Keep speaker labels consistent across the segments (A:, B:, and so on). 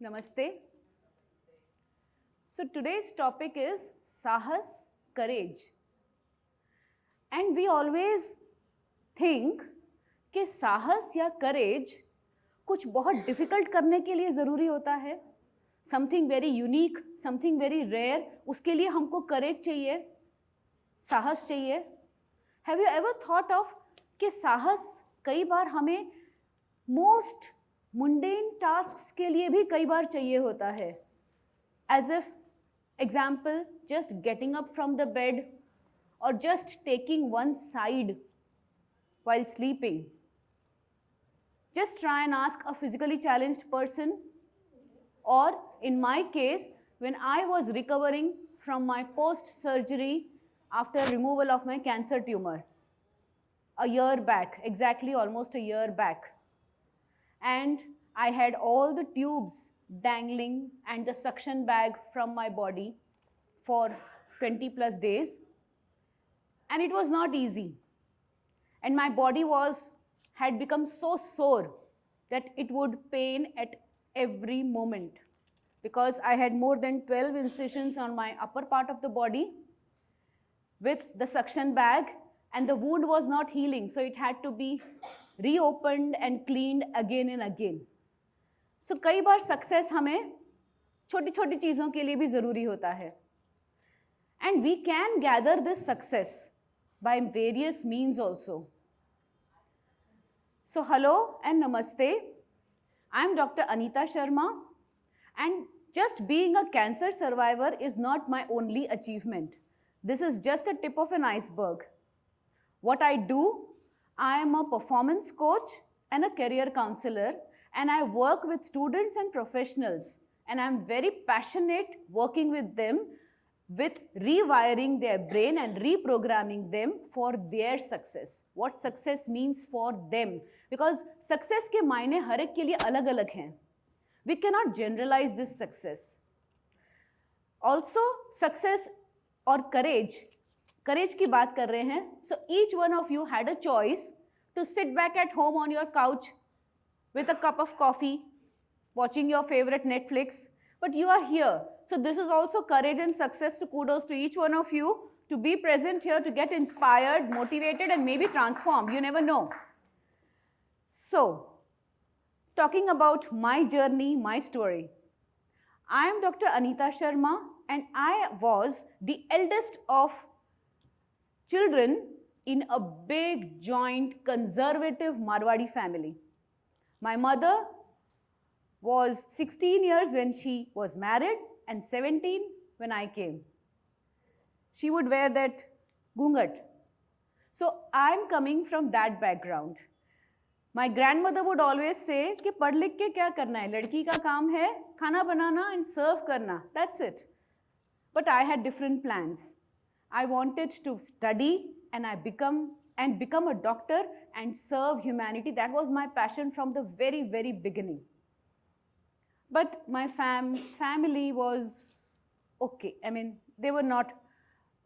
A: Namaste. So today's topic is Sahas, courage. And we always think कि साहस या courage कुछ बहुत difficult करने के लिए ज़रूरी होता है. Something very unique, something very rare, उसके लिए हमको courage चाहिए, साहस चाहिए. Have you ever thought of कि साहस कई बार हमें most mundane tasks के लिए भी कई बार चाहिए होता है. As if, example, just getting up from the bed or just taking one side while sleeping. Just try and ask a physically challenged person, or in my case, when I was recovering from my post-surgery after removal of my cancer tumor, a year back, exactly almost a year back. And I had all the tubes dangling and the suction bag from my body for 20 plus days. And it was not easy. And my body had become so sore that it would pain at every moment, because I had more than 12 incisions on my upper part of the body with the suction bag, and the wound was not healing, so it had to be reopened and cleaned again and again. So कई बार success हमें छोटी छोटी चीज़ों के लिए भी ज़रूरी होता है. And we can gather this success by various means also. So hello and namaste. I'm Dr. Anita Sharma, and just being a cancer survivor is not my only achievement. This is just a tip of an iceberg. What I do, I am a performance coach and a career counselor, and I work with students and professionals, and I'm very passionate working with them with rewiring their brain and reprogramming them for their success. What success means for them, because success के मायने हर एक के लिए अलग अलग हैं. We cannot generalize this success. Also, success और courage की बात कर रहे हैं. So each one of you had a choice to sit back at home on your couch with a cup of coffee, watching your favorite Netflix, but you are here. So this is also courage and success. So kudos to each one of you to be present here, to get inspired, motivated, and maybe transformed. You never know. So, talking about my journey, my story. I am Dr. Anita Sharma, and I was the eldest of children in a big, joint, conservative Marwadi family. My mother was 16 years when she was married and 17 when I came. She would wear that gungat. So I'm coming from that background. My grandmother would always say कि पढ़ लिख के क्या करना है, लड़की का काम है खाना बनाना and serve करना, that's it. But I had different plans. I wanted to study and become a doctor and serve humanity. That was my passion from the very, very beginning. But my family was okay. I mean, they were not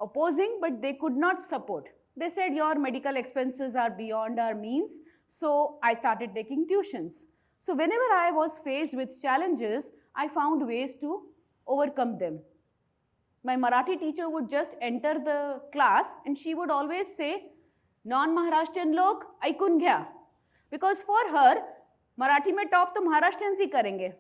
A: opposing, but they could not support. They said, your medical expenses are beyond our means. So I started taking tuitions. So whenever I was faced with challenges, I found ways to overcome them. My Marathi teacher would just enter the class and she would always say, non-Maharashtrian log, aikun gya. Because for her, Marathi mein top to Maharashtrians hi karenge.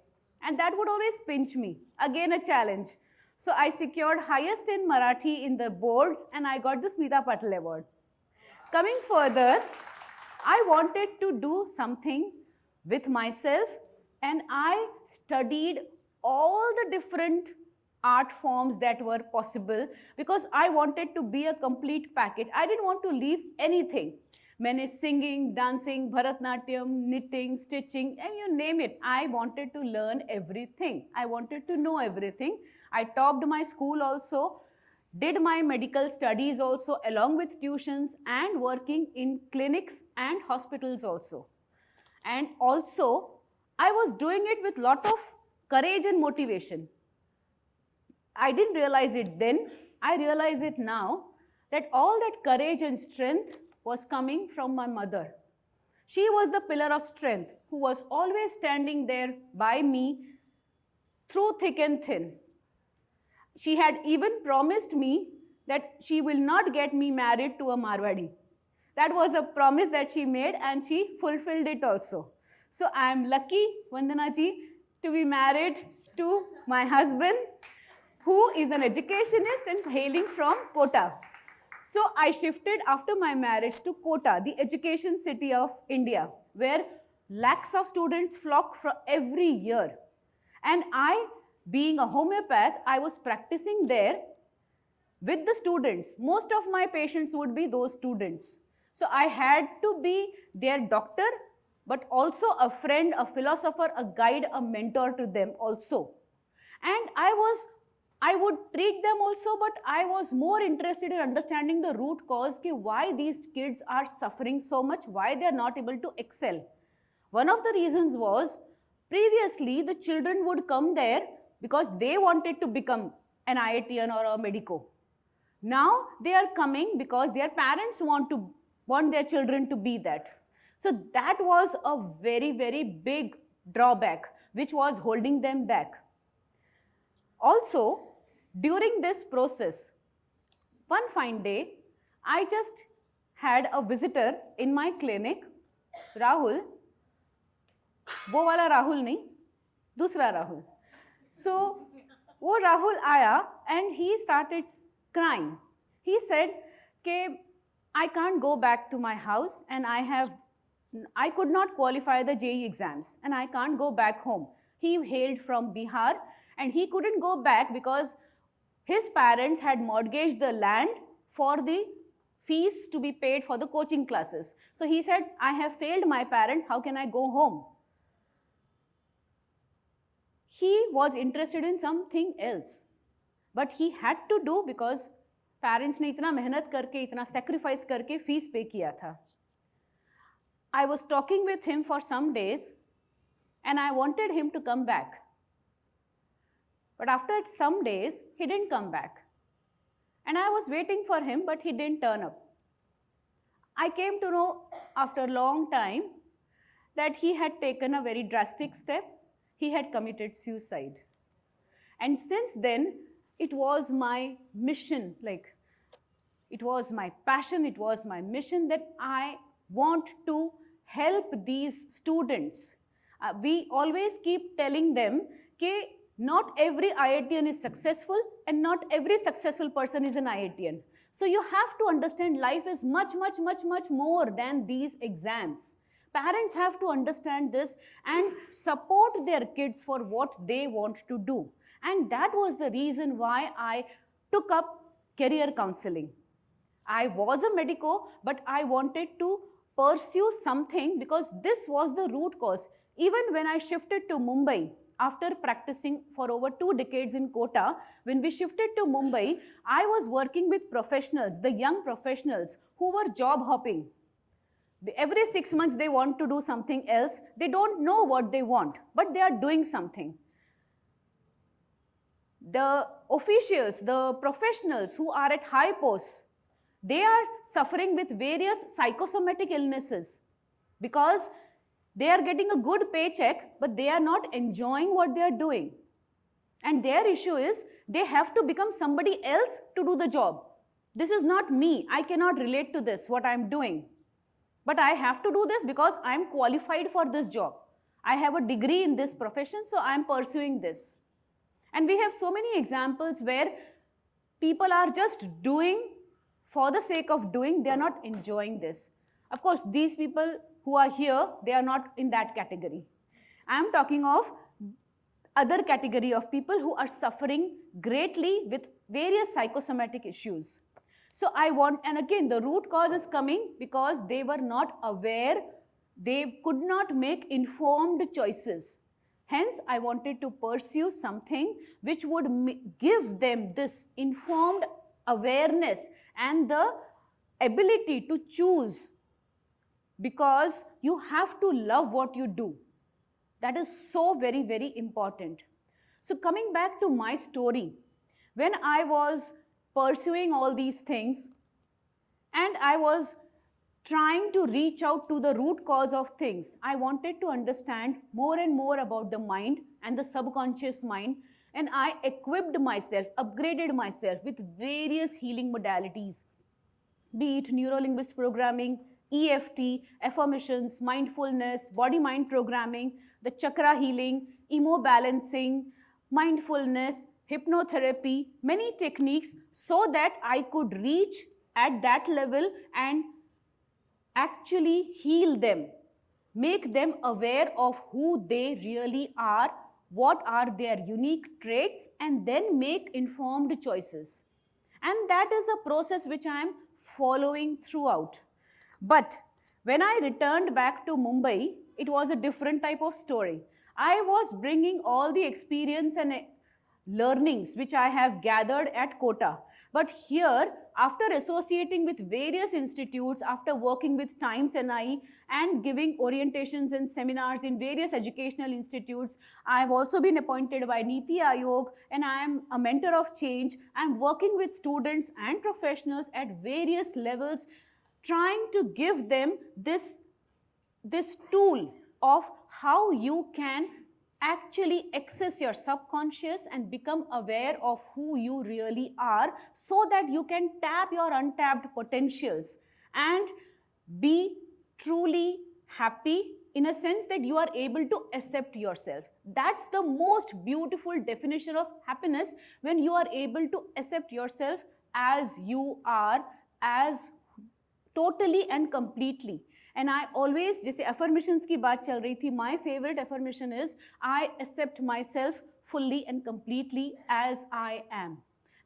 A: And that would always pinch me. Again, a challenge. So I secured highest in Marathi in the boards, and I got the Smita Patil Award. Coming further, I wanted to do something with myself, and I studied all the different art forms that were possible because I wanted to be a complete package. I didn't want to leave anything. मैंने singing, dancing, Bharatnatyam, knitting, stitching, and you name it. I wanted to learn everything. I wanted to know everything. I topped my school also, did my medical studies also along with tuitions and working in clinics and hospitals also. And also, I was doing it with lot of courage and motivation. I didn't realize it then. I realize it now that all that courage and strength was coming from my mother. She was the pillar of strength who was always standing there by me through thick and thin. She had even promised me that she will not get me married to a Marwadi. That was a promise that she made, and she fulfilled it also. So I am lucky, Vandana ji, to be married to my husband, who is an educationist and hailing from Kota. So I shifted after my marriage to Kota, the education city of India, where lakhs of students flock from every year. And I, being a homeopath, I was practicing there with the students. Most of my patients would be those students. So I had to be their doctor, but also a friend, a philosopher, a guide, a mentor to them also. And I would treat them also, but I was more interested in understanding the root cause, why these kids are suffering so much, why they are not able to excel. One of the reasons was, previously the children would come there because they wanted to become an IITian or a medico. Now they are coming because their parents want their children to be that. So that was a very, very big drawback which was holding them back. Also, during this process, one fine day, I just had a visitor in my clinic, Rahul. वो वाला राहुल नहीं, दूसरा Rahul. So, वो राहुल आया and he started crying. He said, I can't go back to my house and I could not qualify the JEE exams and I can't go back home. He hailed from Bihar and he couldn't go back because his parents had mortgaged the land for the fees to be paid for the coaching classes. So he said, I have failed my parents, how can I go home? He was interested in something else, but he had to do because parents ने इतना मेहनत करके, इतना sacrifice करके fees pay किया था. I was talking with him for some days and I wanted him to come back. But after some days, he didn't come back. And I was waiting for him, but he didn't turn up. I came to know after a long time that he had taken a very drastic step. He had committed suicide. And since then, it was my mission, it was my passion, it was my mission that I want to help these students. We always keep telling them that not every IITian is successful and not every successful person is an IITian. So you have to understand life is much, much, much, much more than these exams. Parents have to understand this and support their kids for what they want to do. And that was the reason why I took up career counseling. I was a medico, but I wanted to pursue something because this was the root cause. Even when I shifted to Mumbai, after practicing for over 2 decades in Kota, when we shifted to Mumbai, I was working with professionals, the young professionals who were job hopping. Every 6 months they want to do something else. They don't know what they want, but they are doing something. The officials, the professionals who are at high posts, they are suffering with various psychosomatic illnesses because they are getting a good paycheck, but they are not enjoying what they are doing. And their issue is they have to become somebody else to do the job. This is not me. I cannot relate to this, what I am doing. But I have to do this because I am qualified for this job. I have a degree in this profession, so I am pursuing this. And we have so many examples where people are just doing for the sake of doing, they are not enjoying this. Of course, these people who are here, they are not in that category. I am talking of other category of people who are suffering greatly with various psychosomatic issues. So and again, the root cause is coming because they were not aware, they could not make informed choices. Hence, I wanted to pursue something which would give them this informed awareness and the ability to choose, because you have to love what you do. That is so very, very important. So coming back to my story, when I was pursuing all these things and I was trying to reach out to the root cause of things. I wanted to understand more and more about the mind and the subconscious mind, and I equipped myself, upgraded myself with various healing modalities, be it neuro-linguist programming, EFT, affirmations, mindfulness, body-mind programming, the chakra healing, emo balancing, mindfulness, hypnotherapy, many techniques, so that I could reach at that level and actually heal them, make them aware of who they really are, what are their unique traits, and then make informed choices. And that is a process which I am following throughout. But when I returned back to Mumbai, it was a different type of story. I was bringing all the experience and learnings which I have gathered at Kota. But here, after associating with various institutes, after working with Times NI and giving orientations and seminars in various educational institutes, I have also been appointed by Niti Aayog, and I am a mentor of change. I am working with students and professionals at various levels, trying to give them this tool of how you can actually access your subconscious and become aware of who you really are, so that you can tap your untapped potentials and be truly happy, in a sense that you are able to accept yourself. That's the most beautiful definition of happiness, when you are able to accept yourself as you are, as totally and completely. And I always, जैसे affirmations की बात चल रही थी, my favorite affirmation is, I accept myself fully and completely as I am.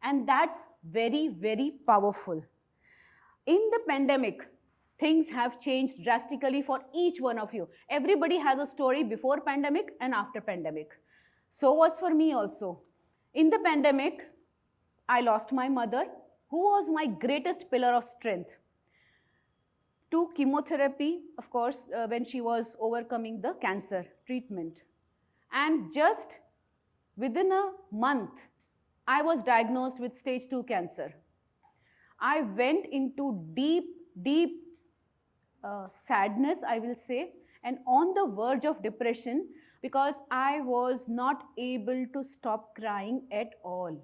A: And that's very, very powerful. In the pandemic, things have changed drastically for each one of you. Everybody has a story before pandemic and after pandemic. So was for me also. In the pandemic, I lost my mother, who was my greatest pillar of strength, to chemotherapy, of course, when she was overcoming the cancer treatment. And just within a month, I was diagnosed with stage 2 cancer. I went into deep, deep sadness, I will say, and on the verge of depression, because I was not able to stop crying at all.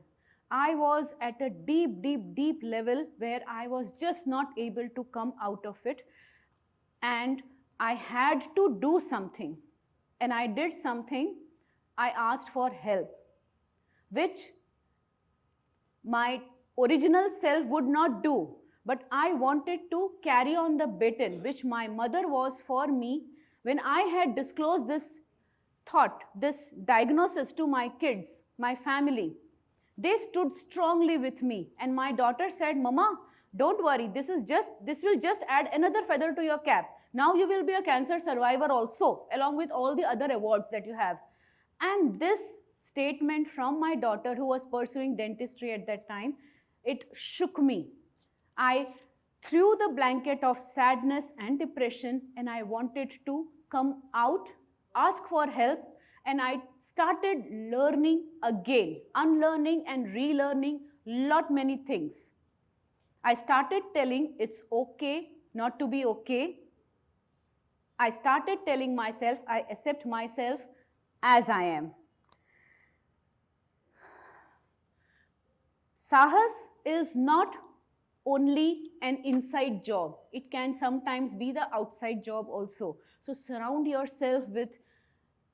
A: I was at a deep, deep, deep level where I was just not able to come out of it. And I had to do something. And I did something. I asked for help, which my original self would not do. But I wanted to carry on the baton, which my mother was for me. When I had disclosed this thought, this diagnosis to my kids, my family, they stood strongly with me, and my daughter said, Mama, don't worry, this will just add another feather to your cap. Now you will be a cancer survivor also, along with all the other awards that you have. And this statement from my daughter, who was pursuing dentistry at that time, it shook me. I threw the blanket of sadness and depression, and I wanted to come out, ask for help, and I started learning again, unlearning and relearning many things. I started telling it's okay not to be okay. I started telling myself I accept myself as I am. Sahas is not only an inside job. It can sometimes be the outside job also. So surround yourself with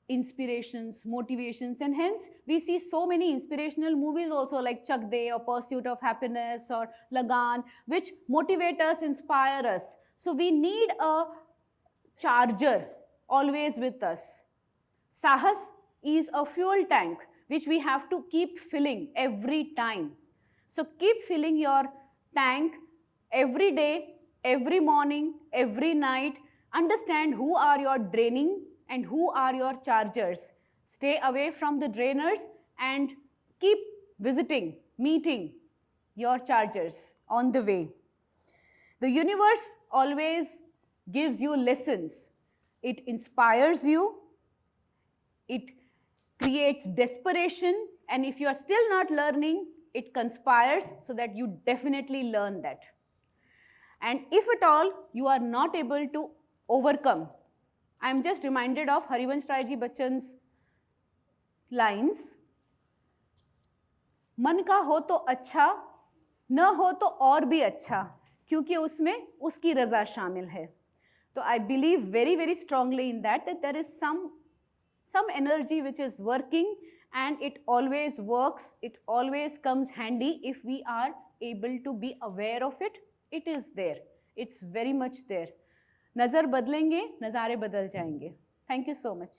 A: inspirations, motivations, and hence we see so many inspirational movies also, like Chak De or Pursuit of Happiness or Lagan, which motivate us, inspire us. So we need a charger always with us. Sahas is a fuel tank which we have to keep filling every time. So keep filling your tank every day, every morning, every night. Understand who are your draining and who are your chargers. Stay away from the drainers and keep visiting, meeting your chargers on the way. The universe always gives you lessons. It inspires you. It creates desperation. And if you are still not learning, it conspires so that you definitely learn that. And if at all you are not able to overcome, I am just reminded of Harivansh Rai Ji Bachchan's lines, मन का हो तो अच्छा, न हो तो और भी अच्छा, क्योंकि उसमें उसकी रजा शामिल है. So I believe very, very strongly in that there is some energy which is working, and it always works, it always comes handy if we are able to be aware of it. It is there, it's very much there. नज़र बदलेंगे, नज़ारे बदल जाएंगे. Thank you so much.